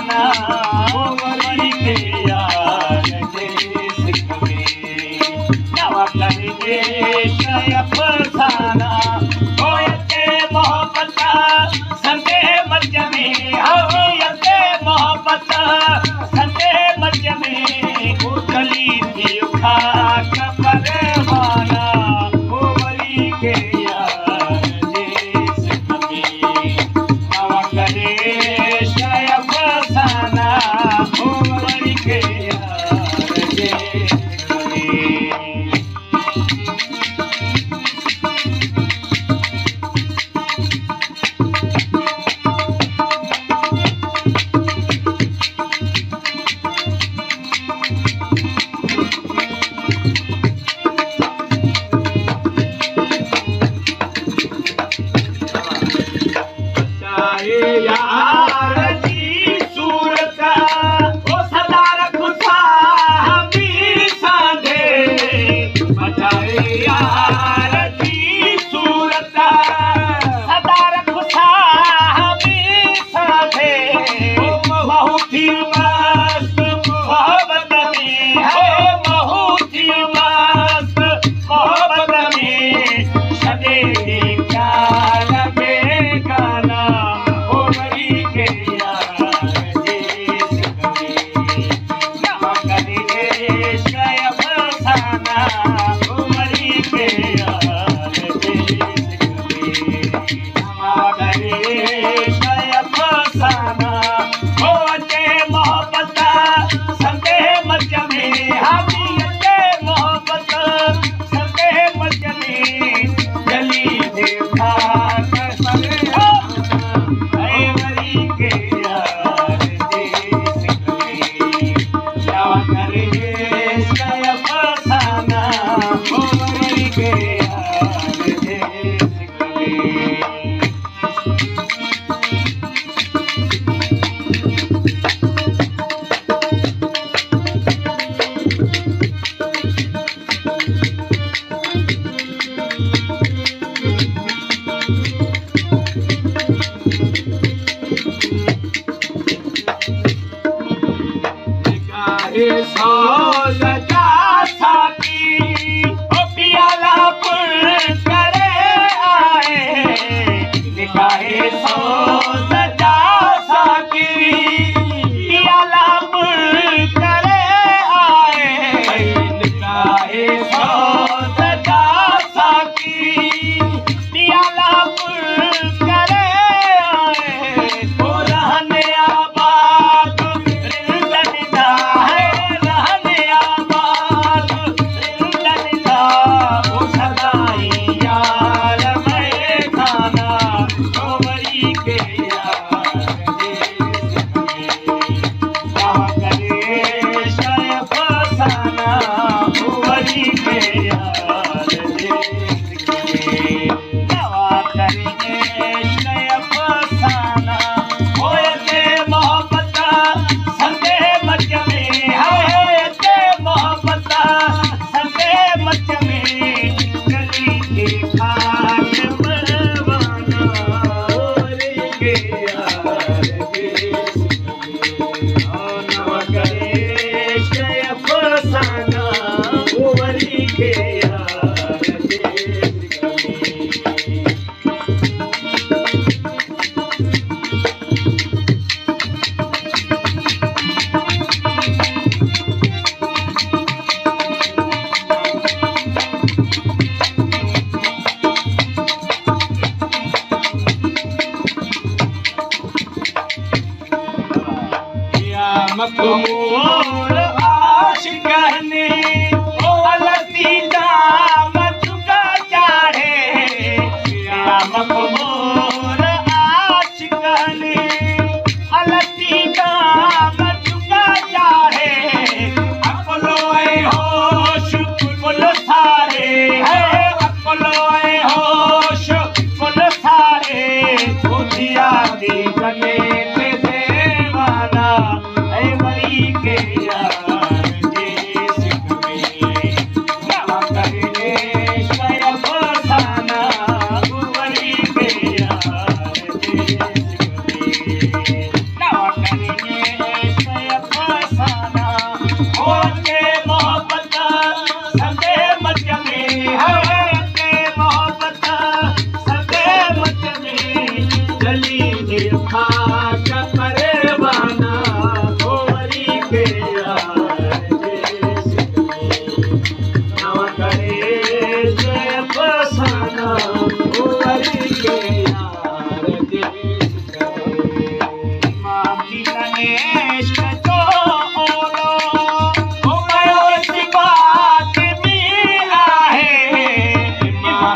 फसाना उमरी के यार के सिख में नवा कर देश फसाना होयते मोहब्बत संगे मच में होयते मोहब्बत संगे मच में उछली थी खाक परवाना उमरी के यार के सिख में नवा करे फसाना उमरी के यार के सिख में यार जी सूरत ओ सदा रखुसा हमेशा दे बचाए यार जी सूरत सदा रखुसा हमेशा दे बहुत ही मस्त मोहब्बत में है बहुत ही मस्त मोहब्बत में सदे प्यार बेगाना सजा साथी ओ पियाला पुर करे आए निकाहे सो सजा साथी पियाला पुर करे आए निकाहे सो सजा साथी पियाला पुर करे आए ओ रहने आबाद रिंदनिदा है रहने आबाद रिंदनिदा ओ सदाई यार मैं खाना उमरी के यार के सिख में नवा करे शय फसाना उमरी के यार के सिख में नवा करे शय फसाना होयते मोहब्बत संगे मच में होयते मोहब्बत संगे मच में गली के खाक परवाना उमरी के यार के सिख में नवा करे शय फसाना उमरी के यार के सिख में मखमूर आशिकने ओ अलती दाम चुका चाहे या मखमूर आशिकने अलती दाम चुका चाहे अकलो होश कुल सारे है अकलो होश कुल सारे बुधिया दी गले पे देवाना उमरी के यार के सिख में नवा करे शय फसाना उमरी के यार के सिख में नवा करे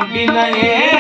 बिन ये